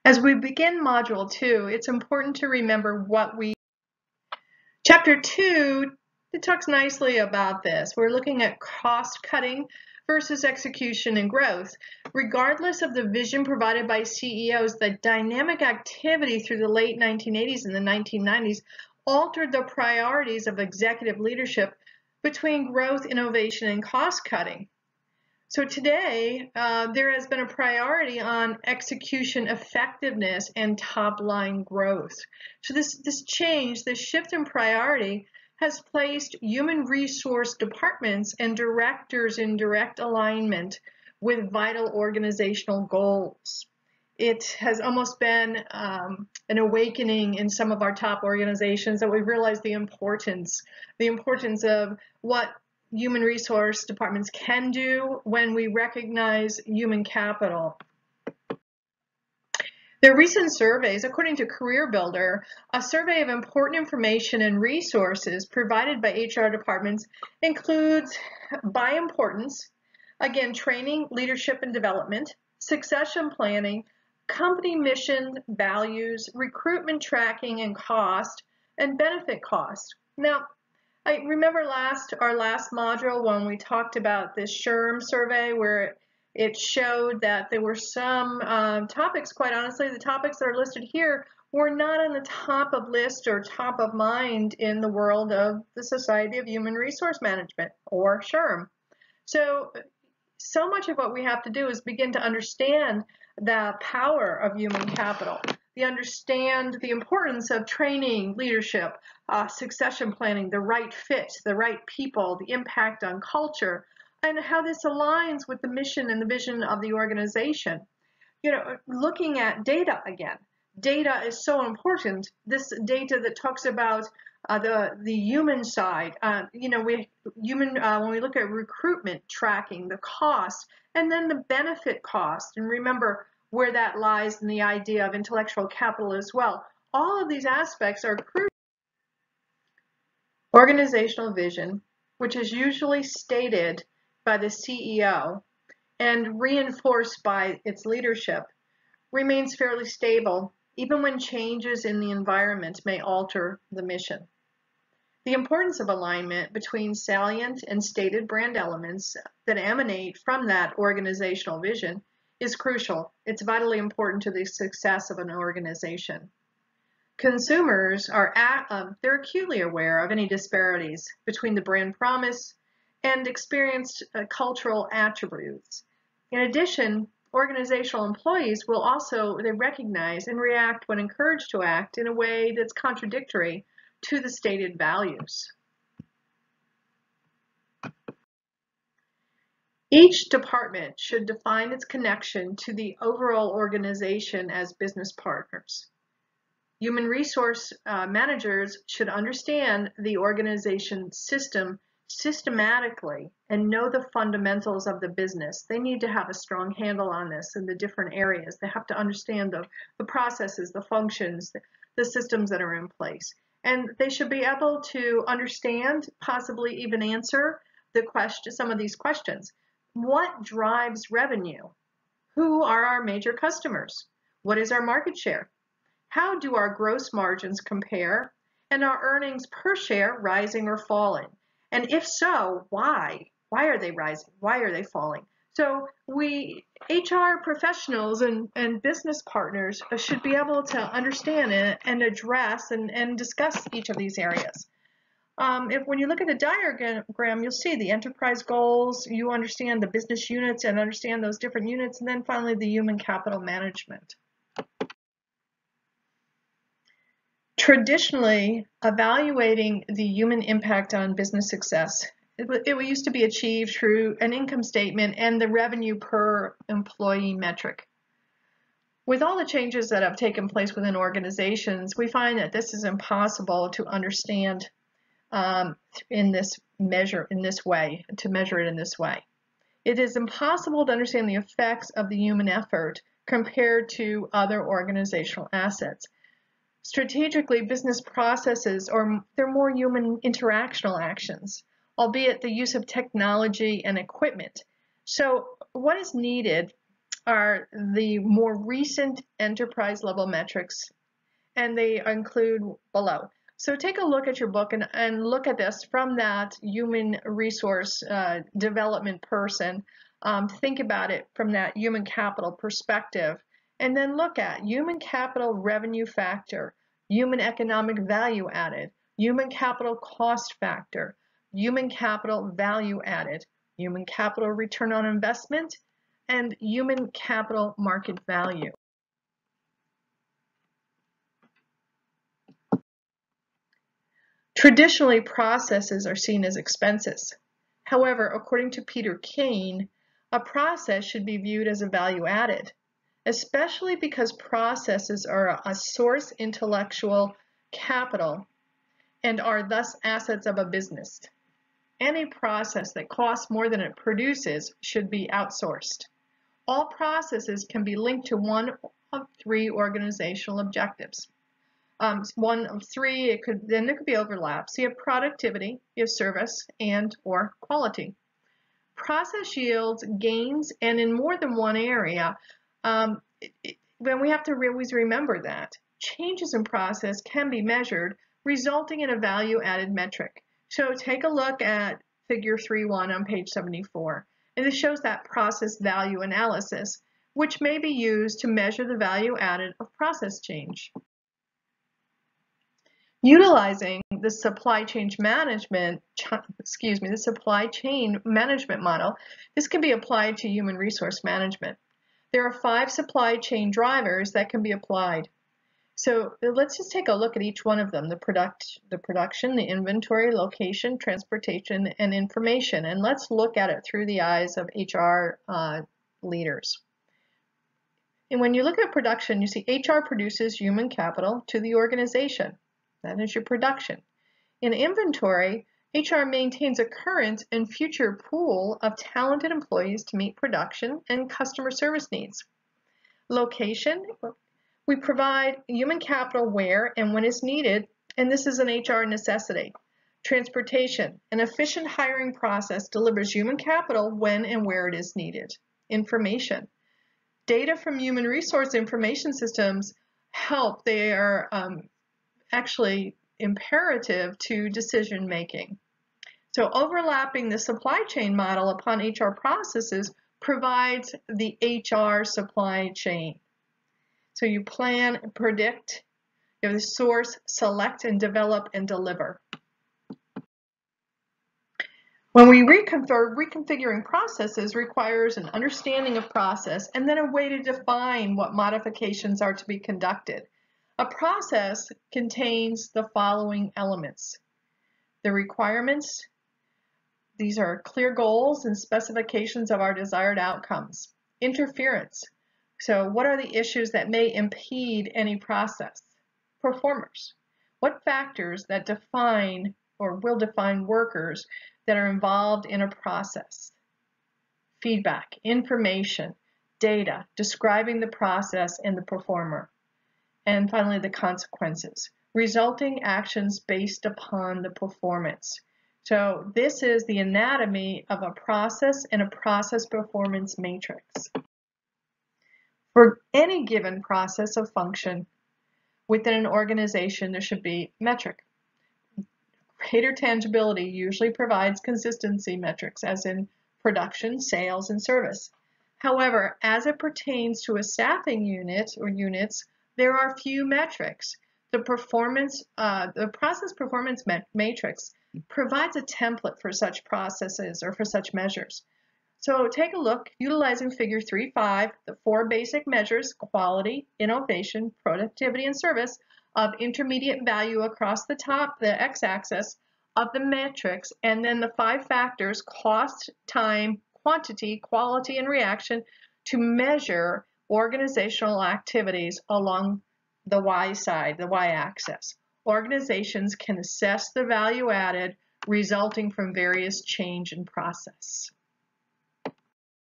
As we begin Module 2, it's important to remember Chapter 2, it talks nicely about this. We're looking at cost cutting versus execution and growth. Regardless of the vision provided by CEOs, the dynamic activity through the late 1980s and the 1990s altered the priorities of executive leadership between growth, innovation, and cost cutting. So today, there has been a priority on execution effectiveness and top-line growth. So this change, this shift in priority has placed human resource departments and directors in direct alignment with vital organizational goals. It has almost been an awakening in some of our top organizations that we've realized the importance of what human resource departments can do when we recognize human capital. There are recent surveys, according to Career Builder, a survey of important information and resources provided by HR departments includes, by importance, again, training, leadership and development, succession planning, company mission, values, recruitment tracking and cost, and benefit cost. Now, I remember our last module when we talked about this SHRM survey where it showed that there were some topics, quite honestly, the topics that are listed here were not on the top of list or top of mind in the world of the Society of Human Resource Management, or SHRM. So much of what we have to do is begin to understand the power of human capital. Understand the importance of training, leadership, succession planning, the right fit, the right people, the impact on culture, and how this aligns with the mission and the vision of the organization. You know, looking at data again. Data is so important. This data that talks about the human side. When we look at recruitment tracking, the cost, and then the benefit cost. And remember where that lies in the idea of intellectual capital as well. All of these aspects are crucial. Organizational vision, which is usually stated by the CEO and reinforced by its leadership, remains fairly stable, even when changes in the environment may alter the mission. The importance of alignment between salient and stated brand elements that emanate from that organizational vision is crucial. It's vitally important to the success of an organization. Consumers they're acutely aware of any disparities between the brand promise and experienced cultural attributes. In addition, organizational employees will they recognize and react when encouraged to act in a way that's contradictory to the stated values. Each department should define its connection to the overall organization as business partners. Human resource managers should understand the organization system systematically and know the fundamentals of the business. They need to have a strong handle on this in the different areas. They have to understand the processes, the functions, the systems that are in place. And they should be able to understand, possibly even answer some of these questions. What drives revenue? Who are our major customers? What is our market share? How do our gross margins compare? And our earnings per share rising or falling? And if so, why? Why are they rising? Why are they falling? So HR professionals and business partners should be able to understand and address and discuss each of these areas. When you look at the diagram, you'll see the enterprise goals, you understand the business units and understand those different units, and then finally the human capital management. Traditionally, evaluating the human impact on business success, it used to be achieved through an income statement and the revenue per employee metric. With all the changes that have taken place within organizations, we find that this is impossible to understand to measure it in this way. It is impossible to understand the effects of the human effort compared to other organizational assets. Strategically, business processes they're more human interactional actions, albeit the use of technology and equipment. So what is needed are the more recent enterprise level metrics, and they include below. So take a look at your book and look at this from that human resource development person. Think about it from that human capital perspective, and then look at human capital revenue factor, human economic value added, human capital cost factor, human capital value added, human capital return on investment, and human capital market value. Traditionally, processes are seen as expenses. However, according to Peter Kane, a process should be viewed as a value added, especially because processes are a source intellectual capital and are thus assets of a business. Any process that costs more than it produces should be outsourced. All processes can be linked to one of three organizational objectives. One of three, there could be overlaps. You have productivity, you have service, and or quality. Process yields gains, and in more than one area, when we have to always remember that changes in process can be measured, resulting in a value-added metric. So take a look at Figure 3.1 on page 74, and this shows that process value analysis, which may be used to measure the value added of process change. Utilizing the supply chain management model, this can be applied to human resource management. There are 5 supply chain drivers that can be applied. So let's just take a look at each one of them: the production, the inventory, location, transportation, and information. And let's look at it through the eyes of HR leaders. And when you look at production, you see HR produces human capital to the organization. That is your production. In inventory, HR maintains a current and future pool of talented employees to meet production and customer service needs. Location, we provide human capital where and when it's needed, and this is an HR necessity. Transportation, an efficient hiring process delivers human capital when and where it is needed. Information, data from human resource information systems help. They are actually imperative to decision making. So overlapping the supply chain model upon HR processes provides the HR supply chain. So you plan, predict, you have the source, select, and develop and deliver. When we reconfiguring processes requires an understanding of process and then a way to define what modifications are to be conducted. A process contains the following elements: the requirements. These are clear goals and specifications of our desired outcomes. Interference. So what are the issues that may impede any process? Performers. What factors that define or will define workers that are involved in a process? Feedback, information, data, describing the process and the performer. And finally, the consequences, resulting actions based upon the performance. So this is the anatomy of a process and a process performance matrix. For any given process of function within an organization, there should be metric. Greater tangibility usually provides consistency metrics, as in production, sales, and service. However, as it pertains to a staffing unit or units, there are few metrics. The process performance matrix provides a template for such processes or for such measures. So take a look, utilizing Figure 3.5, the 4 basic measures: quality, innovation, productivity, and service, of intermediate value across the top, the x-axis of the matrix, and then the 5 factors: cost, time, quantity, quality, and reaction, to measure organizational activities along the Y side, the Y-axis. Organizations can assess the value added resulting from various change in process.